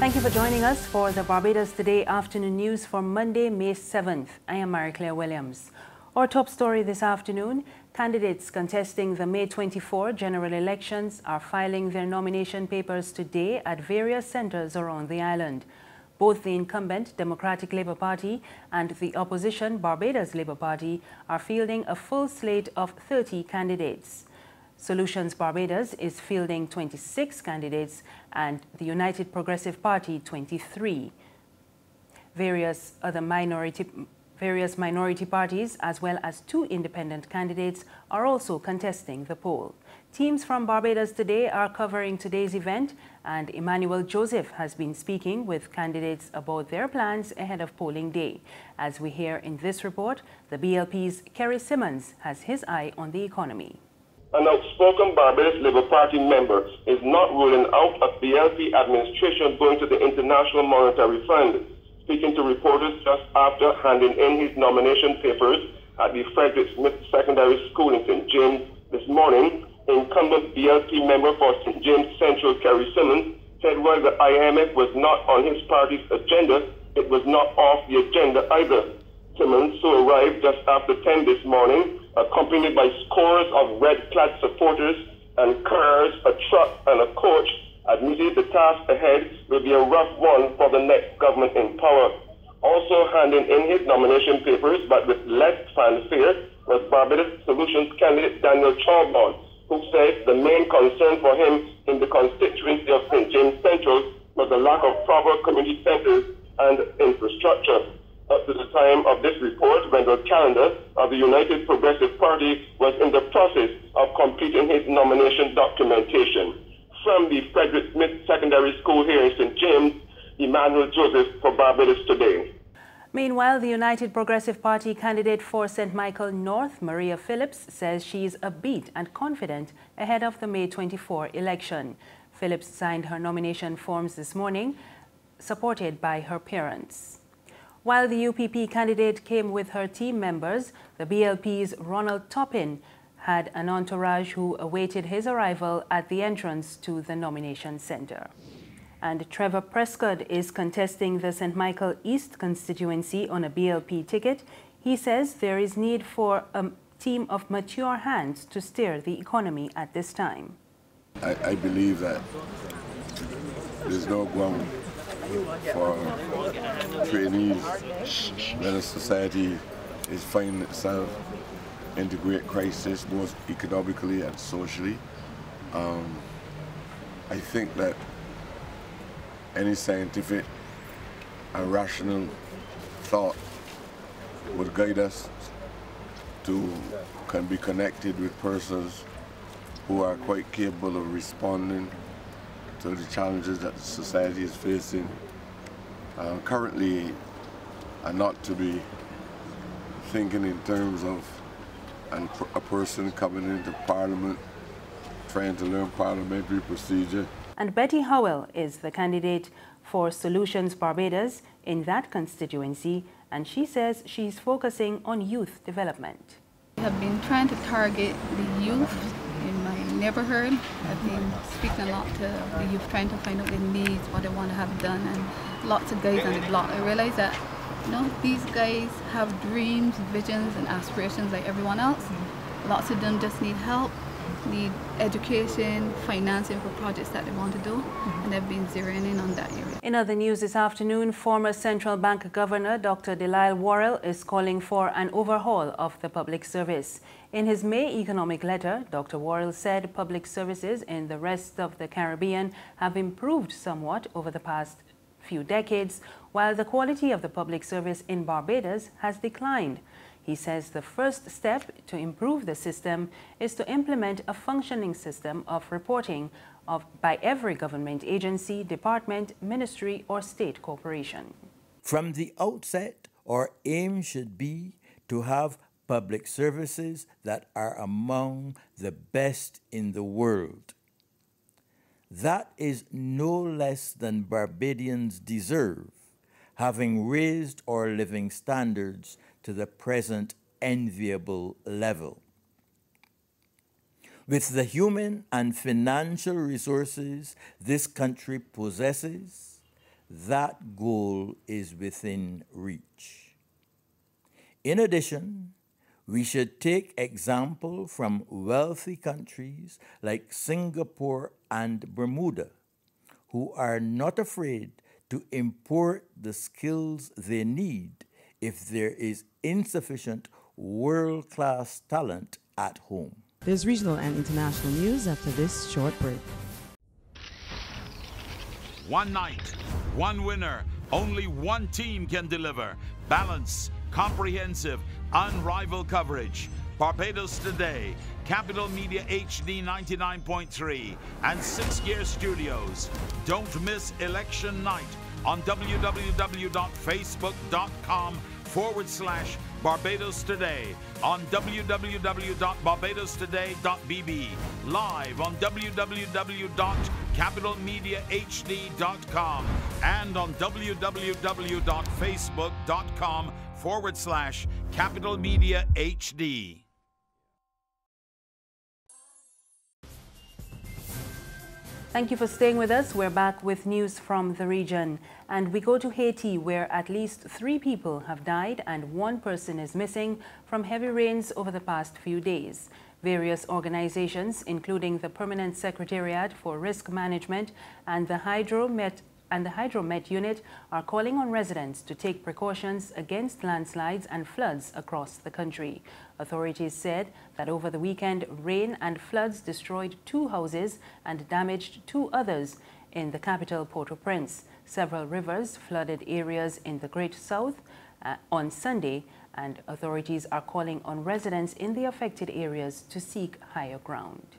Thank you for joining us for the Barbados Today afternoon news for Monday, May 7th. I am Mary Claire Williams. Our top story this afternoon, candidates contesting the May 24 general elections are filing their nomination papers today at various centres around the island. Both the incumbent Democratic Labour Party and the opposition Barbados Labour Party are fielding a full slate of 30 candidates. Solutions Barbados is fielding 26 candidates and the United Progressive Party 23. Various minority parties as well as 2 independent candidates are also contesting the poll. Teams from Barbados Today are covering today's event, and Emmanuel Joseph has been speaking with candidates about their plans ahead of polling day. As we hear in this report, the BLP's Kerry Simmons has his eye on the economy. An outspoken Barbados Labour Party member is not ruling out a BLP administration going to the International Monetary Fund. Speaking to reporters just after handing in his nomination papers at the Frederick Smith Secondary School in St. James this morning, incumbent BLP member for St. James Central, Kerry Simmons, said while the IMF was not on his party's agenda, it was not off the agenda either. Simmons, who arrived just after 10 this morning, accompanied by scores of red-clad supporters and cars, a truck and a coach, admitted the task ahead will be a rough one for the next government in power. Also handing in his nomination papers, but with less fanfare, was Barbados Solutions candidate Daniel Charbon, who said the main concern for him in the constituency of St. James Central was the lack of proper community centres and infrastructure. Up to the time of this report, Wendell Callender of the United Progressive Party was in the process of completing his nomination documentation. From the Frederick Smith Secondary School here in St. James, Emmanuel Joseph for Barbados Today. Meanwhile, the United Progressive Party candidate for St. Michael North, Maria Phillips, says she is upbeat and confident ahead of the May 24 election. Phillips signed her nomination forms this morning, supported by her parents. While the UPP candidate came with her team members, the BLP's Ronald Toppin had an entourage who awaited his arrival at the entrance to the nomination centre. And Trevor Prescott is contesting the St. Michael East constituency on a BLP ticket. He says there is need for a team of mature hands to steer the economy at this time. I believe that there's no ground for trainees when a society is finding itself into great crisis, both economically and socially. I think that any scientific and rational thought would guide us to be connected with persons who are quite capable of responding to the challenges that the society is facing. Currently, are not to be thinking in terms of a person coming into Parliament trying to learn parliamentary procedure. And Betty Howell is the candidate for Solutions Barbados in that constituency, and she says she's focusing on youth development. I have been trying to target the youth in my neighborhood. I've been speaking a lot to the youth, trying to find out their needs, what they want to have done, and lots of guys on the block. I realize that, you know, these guys have dreams, visions, and aspirations like everyone else. Lots of them just need help, need education, financing for projects that they want to do, and they've been zeroing in on that area. In other news this afternoon, former Central Bank Governor Dr. DeLisle Worrell is calling for an overhaul of the public service. In his May economic letter, Dr. Worrell said public services in the rest of the Caribbean have improved somewhat over the past few decades, while the quality of the public service in Barbados has declined. He says the first step to improve the system is to implement a functioning system of reporting by every government agency, department, ministry, or state corporation. From the outset, our aim should be to have public services that are among the best in the world. That is no less than Barbadians deserve, having raised our living standards to the present enviable level. With the human and financial resources this country possesses, that goal is within reach. In addition, we should take example from wealthy countries like Singapore and Bermuda, who are not afraid to import the skills they need if there is insufficient world-class talent at home. There's regional and international news after this short break. One night, one winner, only one team can deliver. Balance, comprehensive, unrivaled coverage. Barbados Today, Capital Media HD 99.3, and 6 Gear Studios. Don't miss election night on www.facebook.com/Barbados Today, on www.barbadostoday.bb, live on www.capitalmediahd.com, and on www.facebook.com/Capital Media HD. Thank you for staying with us. We're back with news from the region. And we go to Haiti, where at least 3 people have died and 1 person is missing from heavy rains over the past few days. Various organizations, including the Permanent Secretariat for Risk Management and the Hydromet Unit, are calling on residents to take precautions against landslides and floods across the country. Authorities said that over the weekend, rain and floods destroyed 2 houses and damaged 2 others in the capital, Port-au-Prince. Several rivers flooded areas in the Great South on Sunday, and authorities are calling on residents in the affected areas to seek higher ground.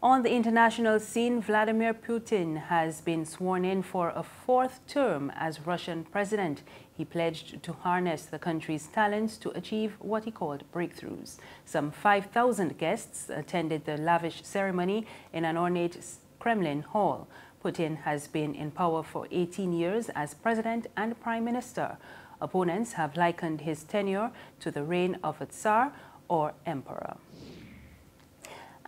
On the international scene, Vladimir Putin has been sworn in for a 4th term as Russian president. He pledged to harness the country's talents to achieve what he called breakthroughs. Some 5,000 guests attended the lavish ceremony in an ornate Kremlin hall. Putin has been in power for 18 years as president and prime minister. Opponents have likened his tenure to the reign of a Tsar or emperor.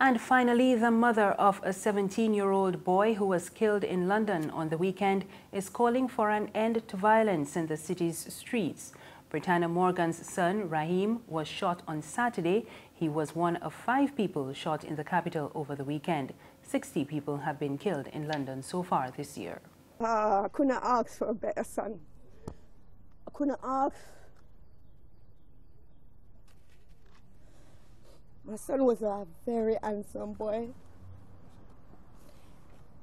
And finally, the mother of a 17-year-old boy who was killed in London on the weekend is calling for an end to violence in the city's streets. Britannia Morgan's son, Raheem, was shot on Saturday. He was one of 5 people shot in the capital over the weekend. 60 people have been killed in London so far this year. I couldn't ask for a better son. I couldn't ask. My son was a very handsome boy.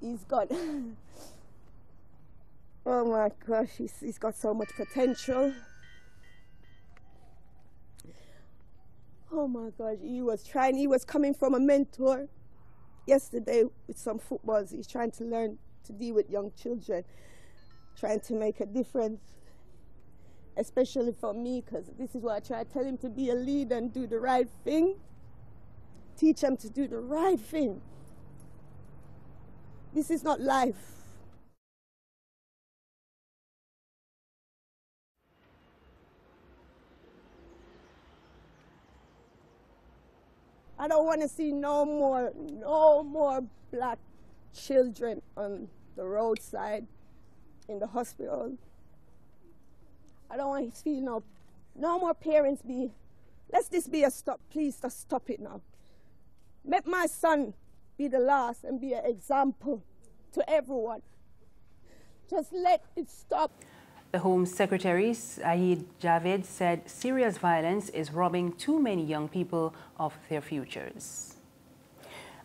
He's got, oh my gosh, he's got so much potential. Oh my gosh, he was coming from a mentor yesterday with some footballs. He's trying to learn to deal with young children, trying to make a difference, especially for me, because this is what I try to tell him, to be a leader and do the right thing. Teach them to do the right thing. This is not life. I don't want to see no more black children on the roadside, in the hospital. I don't want to see no more parents be, let this be a stop, please, just stop it now. Let my son be the last and be an example to everyone. Just let it stop. The Home Secretary, Saeed Javed, said serious violence is robbing too many young people of their futures.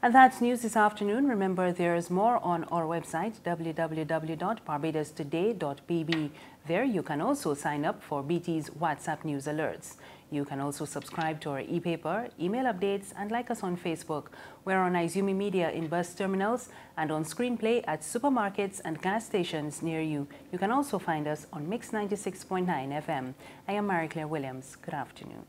And that's news this afternoon. Remember, there's more on our website, www.barbadostoday.bb. There you can also sign up for BT's WhatsApp news alerts. You can also subscribe to our e-paper, email updates, and like us on Facebook. We're on Izumi Media in bus terminals and on Screenplay at supermarkets and gas stations near you. You can also find us on Mix 96.9 FM. I am Mary Claire Williams. Good afternoon.